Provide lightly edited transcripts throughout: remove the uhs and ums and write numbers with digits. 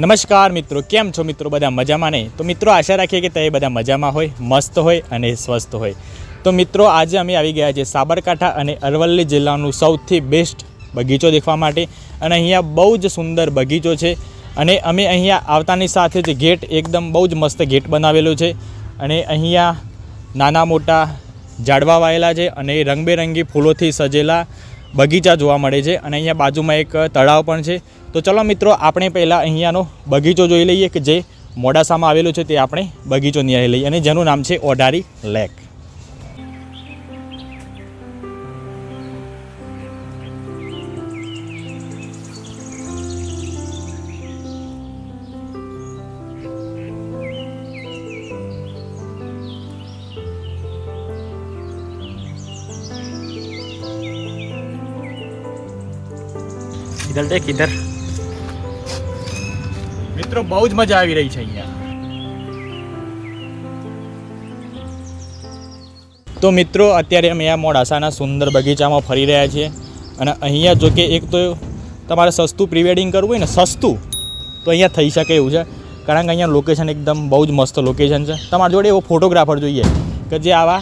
નમસ્કાર મિત્રો, કેમ છો મિત્રો? બધા મજામાં નહીં? તો મિત્રો આશા રાખીએ કે તમે બધા મજામાં હોય, મસ્ત હોય અને સ્વસ્થ હોય. તો મિત્રો આજે અમે આવી ગયા છીએ સાબરકાંઠા અને અરવલ્લી જિલ્લાનું સૌથી બેસ્ટ બગીચો દેખવા માટે. અને અહીંયા બહુ જ સુંદર બગીચો છે અને અમે અહીંયા આવતાની સાથે જ ગેટ એકદમ બહુ જ મસ્ત ગેટ બનાવેલો છે અને અહીંયા નાના મોટા ઝાડવા વાવેલા છે અને રંગબેરંગી ફૂલોથી સજેલા બગીચા જોવા મળે છે અને અહીંયા બાજુમાં એક તળાવ પણ છે. તો ચલો મિત્રો આપણે પહેલાં અહીંયાનો બગીચો જોઈ લઈએ કે જે મોડાસામાં આવેલો છે. તે આપણે બગીચો નિહાળી લઈએ અને જેનું નામ છે ઓઢારી લેક. इधर देख इधर મિત્રો બહુ જ મજા આવી રહી છે અહીંયા. તો મિત્રો અત્યારે અમે આ મોડાસાના સુંદર બગીચામાં ફરી રહ્યા છીએ અને અહીંયા જો કે એક તો તમારે સસ્તું પ્રી વેડિંગ કરવું હોય ને સસ્તું તો અહીંયા થઈ શકે એવું છે, કારણ કે અહીંયા લોકેશન એકદમ બહુ જ મસ્ત લોકેશન છે. તમારી જોડે એવો ફોટોગ્રાફર જોઈએ કે જે આવા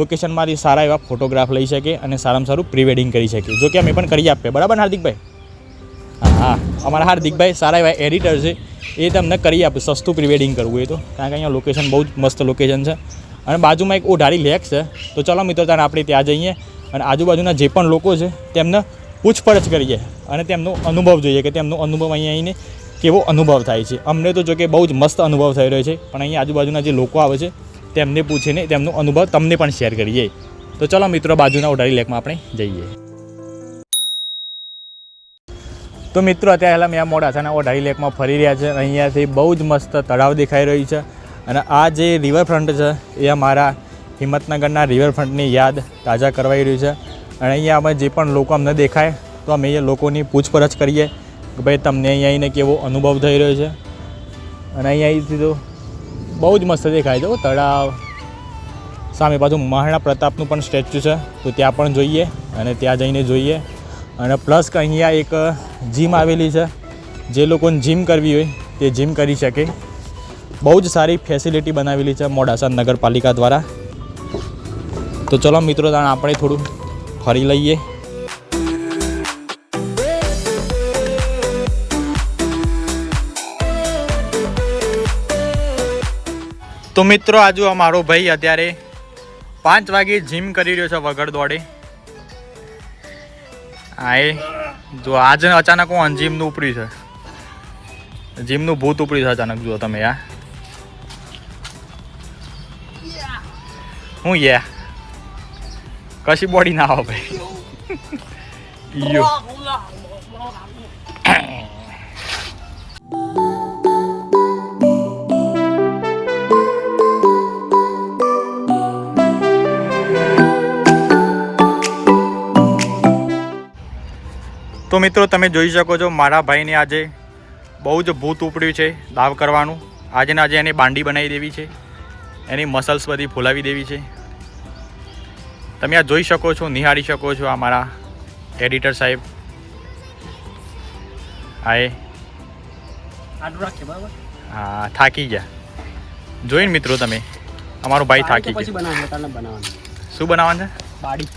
લોકેશનમાંથી સારા એવા ફોટોગ્રાફ લઈ શકે અને સારામાં સારું પ્રી વેડિંગ કરી શકે. જો કે અમે પણ કરી આપીએ, બરાબર હાર્દિકભાઈ? હા, અમારા હાર્દિકભાઈ સારા એવા એડિટર છે, એ તમને કરી આપે સસ્તું પ્રી વેડિંગ કરવું હોય તો, કારણ કે અહીંયા લોકેશન બહુ જ મસ્ત લોકેશન છે અને બાજુમાં એક ઓઢારી લેક છે. તો ચાલો મિત્રો ત્યાં આપણે ત્યાં જઈએ અને આજુબાજુના જે પણ લોકો છે તેમને પૂછપરછ કરીએ અને તેમનો અનુભવ જોઈએ કે તેમનો અનુભવ અહીંયા આવીને કેવો અનુભવ થાય છે. અમને તો જો કે બહુ જ મસ્ત અનુભવ થઈ રહ્યો છે, પણ અહીંયા આજુબાજુના જે લોકો આવે છે તેમને પૂછીને તેમનો અનુભવ તમને પણ શેર કરીએ. તો ચાલો મિત્રો બાજુના ઓઢારી લેકમાં આપણે જઈએ. તો મિત્રો અત્યારે મેં આ મોડાસાના ઓઢારી લેકમાં ફરી રહ્યા છે. અહીંયાથી બહુ જ મસ્ત તળાવ દેખાઈ રહ્યું છે અને આ જે રિવરફ્રન્ટ છે એ અમારા હિંમતનગરના રિવરફ્રન્ટની યાદ તાજા કરવાઈ રહ્યું છે. અને અહીંયા અમે જે પણ લોકો અમને દેખાય તો અમે એ લોકોની પૂછપરછ કરીએ કે ભાઈ તમને અહીંયા આવીને કેવો અનુભવ થઈ રહ્યો છે. અને અહીંયાથી તો બહુ જ મસ્ત દેખાય છે તળાવ. સામે પાછું મહારાણા પ્રતાપનું પણ સ્ટેચ્યુ છે, તો ત્યાં પણ જોઈએ અને ત્યાં જઈને જોઈએ. અને પ્લસ કે અહીંયા એક જીમ આવેલી છે, જે લોકોને જીમ કરવી હોય તે જીમ કરી શકે. બહુ જ સારી ફેસિલિટી બનાવેલી છે મોડાસા નગરપાલિકા દ્વારા. તો ચલો મિત્રો ત્યાં આપણે થોડું ફરી લઈએ. તો મિત્રો આજુ અમારો ભાઈ અત્યારે 5 વાગે જીમ કરી રહ્યો છે વગર દોડે. હા, એ જો આજે અચાનક હું જીમનું ઉપડ્યું છે, જીમનું ભૂત ઉપડ્યું છે અચાનક. જુઓ તમે યાર, હું યા કશી બોડી ના આવે ભાઈ. યો તો મિત્રો તમે જોઈ શકો છો મારા ભાઈને આજે બહુ જ ભૂત ઉપડ્યું છે દાવ કરવાનું. આજે ને આજે એની બાંડી બનાવી દેવી છે, એની મસલ્સ બધી ફૂલાવી દેવી છે. તમે આ જોઈ શકો છો, નિહાળી શકો છો આ મારા એડિટર સાહેબ. હા, થાકી ગયા. જોઈને મિત્રો તમે અમારો ભાઈ થાકી ગયા. શું બનાવવાનું છે? બાડી.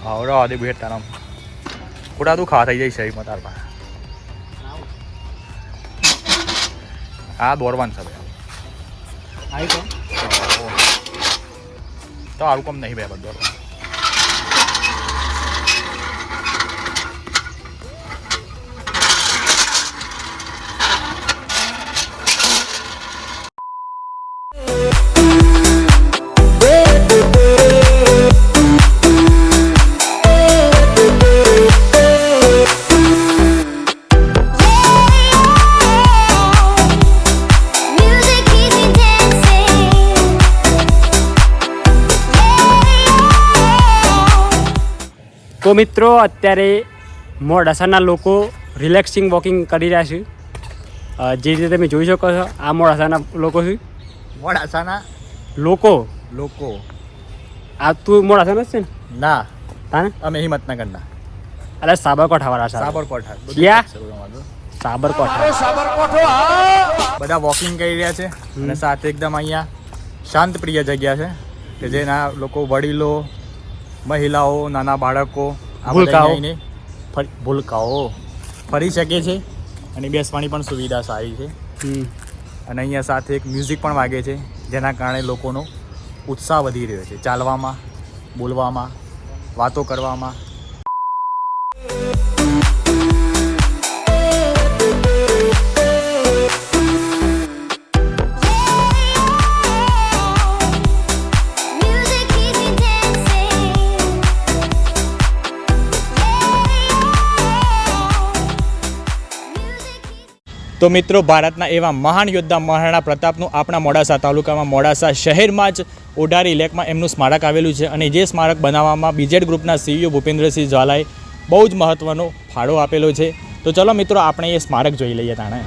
આવડો આદે બેટ તારામ ખોટા તું ખા થઈ જાય શરીરમાં તાર પાસે. હા, દોડવાનું છે ભાઈ. તો આવું કમ નહીં ભાઈ દોડવાનું. તો મિત્રો અત્યારે મોડાસાના લોકો રિલેક્સિંગ વોકિંગ કરી રહ્યા છે. જે રીતે તમે જોઈ શકો છો આ મોડાસાના લોકો છે. મોડાસાના લોકો લોકો આ તું મોડાસાના જ છે ને? ના, તાને અમે હિંમતનગરના. અરે સાબરકાંઠાવાળા સાબરકાંઠા ક્યાં? સાબરકાંઠા. બધા વોકિંગ કરી રહ્યા છે અને સાથે એકદમ અહીંયા શાંત પ્રિય જગ્યા છે કે જેના લોકો વડીલો, મહિલાઓ, નાના બાળકો આ બધા ભૂલકાઓ. આવીને ભૂલકાઓ ફરી શકે છે અને બેસવાની પણ સુવિધા સારી છે. અને અહીંયા સાથે એક મ્યુઝિક પણ વાગે છે જેના કારણે લોકોનો ઉત્સાહ વધી રહ્યો છે ચાલવામાં, બોલવામાં, વાતો કરવામાં. તો મિત્રો, ભારતના એવા મહાન યોદ્ધા મહારાણા પ્રતાપનું આપણા મોડાસા તાલુકામાં મોડાસા શહેરમાં જ ઓઢારી લેકમાં એમનું સ્મારક આવેલું છે અને જે સ્મારક બનાવવામાં બીજેડ ગ્રુપના સીઈઓ ભૂપેન્દ્રસિંહ ઝાલાએ બહુ જ મહત્ત્વનો ફાળો આપેલો છે. તો ચલો મિત્રો, આપણે એ સ્મારક જોઈ લઈએ તાણે.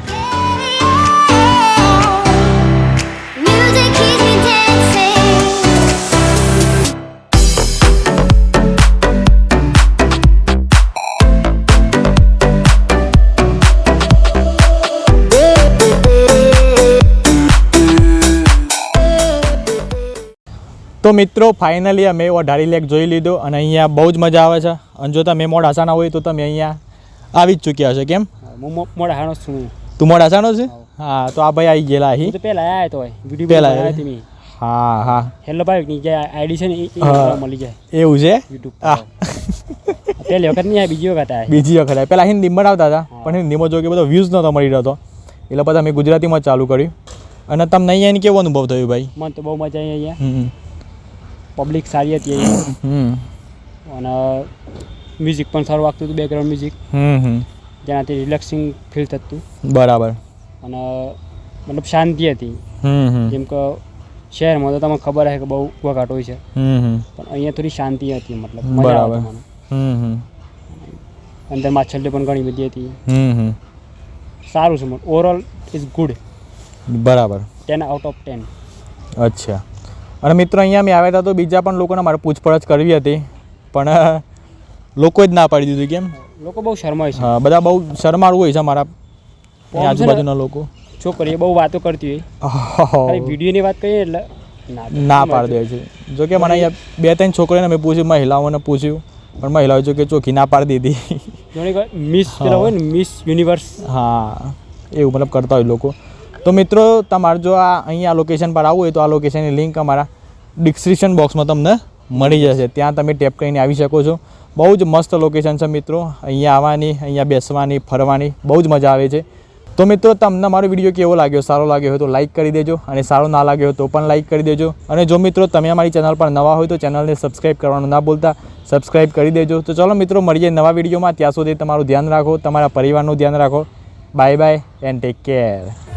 તો મિત્રો, ફાઇનલી અમે ઓઢારી લેક જોઈ લીધો અને અહીંયા બહુ જ મજા આવે છે. અને જો તમે મોડાસાના હોય તો તમે અહીંયા આવી જ ચૂક્યા છો. કેમ? મોડાસાનો છું. તું મોડાસાનો છે? હા, તો આ ભાઈ આવી ગયેલા અહીં. પહેલા આવ્યા તો વિડીયો પહેલા બનાવ્યા હતી મેં. હા હા, હેલો ભાઈ ની જે આઈડી છે ને એ મળી જાય એવું છે. યુટ્યુબ હા, પહેલી વખત નહીં બીજી વખત આવ્યા. બીજી વખત આવ્યા. પહેલાં હિન્દીમાં આવતા હતા પણ હિન્દીમાં જો કે બધો વ્યૂઝ નહોતો મળી રહ્યો એટલે બધા મેં ગુજરાતીમાં ચાલુ કર્યું. અને તમને અહીંયા કેવો અનુભવ થયો ભાઈ? મને તો બહુ મજા આવી અહીંયા. પબ્લિક સારી હતી અહીંયા અને મ્યુઝિક પણ સારું વાગતું હતું, બેકગ્રાઉન્ડ મ્યુઝિક, જેનાથી રિલેક્સિંગ ફીલ થતું. બરાબર. અને મતલબ શાંતિ હતી. જેમ કે શહેરમાં તો તમને ખબર છે કે બહુ ઘોઘાટ હોય છે, પણ અહીંયા થોડી શાંતિ હતી. મતલબ મજા આવે મને. અંદર માછલીઓ પણ ઘણી બધી હતી. સારું છે. Overall is good. બરાબર. 10 out of 10. અચ્છા. અને મિત્રો, અહીંયા મેં આવ્યા હતા તો બીજા પણ લોકોને મારે પૂછપરછ કરવી હતી પણ લોકો જ ના પાડી દીધું. કેમ? લોકો બહુ શરમાય છે. હા, બધા બહુ શરમાળું હોય છે મારા આજુબાજુના લોકો. છોકરીઓ બહુ વાતો કરતી હોય, વિડીયોની વાત કરીએ એટલે ના પાડી દે છે. જો કે મને અહીંયા 2-3 છોકરીઓને મેં પૂછ્યું, મહિલાઓને પૂછ્યું, પણ મહિલાઓ જો કે ચોખ્ખી ના પાડી દીધી. મિસ પેલા હોય ને, મિસ યુનિવર્સ. હા, એવું મતલબ કરતા હોય લોકો. તો મિત્રો, તમારે જો આ અહીંયા લોકેશન પર આવવું હોય તો આ લોકેશનની લિંક અમારા ડિસ્ક્રિપ્શન બોક્સમાં તમને મળી જશે. ત્યાં તમે ટેપ કરીને આવી શકો છો. બહુ જ મસ્ત લોકેશન છે મિત્રો. અહીંયા આવવાની, અહીંયા બેસવાની, ફરવાની બહુ જ મજા આવે છે. તો મિત્રો, તમને મારો વિડીયો કેવો લાગ્યો? સારો લાગ્યો હોય તો લાઇક કરી દેજો અને સારો ના લાગ્યો હોય તો પણ લાઇક કરી દેજો. અને જો મિત્રો તમે અમારી ચેનલ પર નવા હોય તો ચેનલને સબસ્ક્રાઈબ કરવાનું ના ભૂલતા, સબસ્ક્રાઈબ કરી દેજો. તો ચલો મિત્રો, મળીએ નવા વિડીયોમાં. ત્યાં સુધી તમારું ધ્યાન રાખો, તમારા પરિવારનું ધ્યાન રાખો. Bye bye and take care.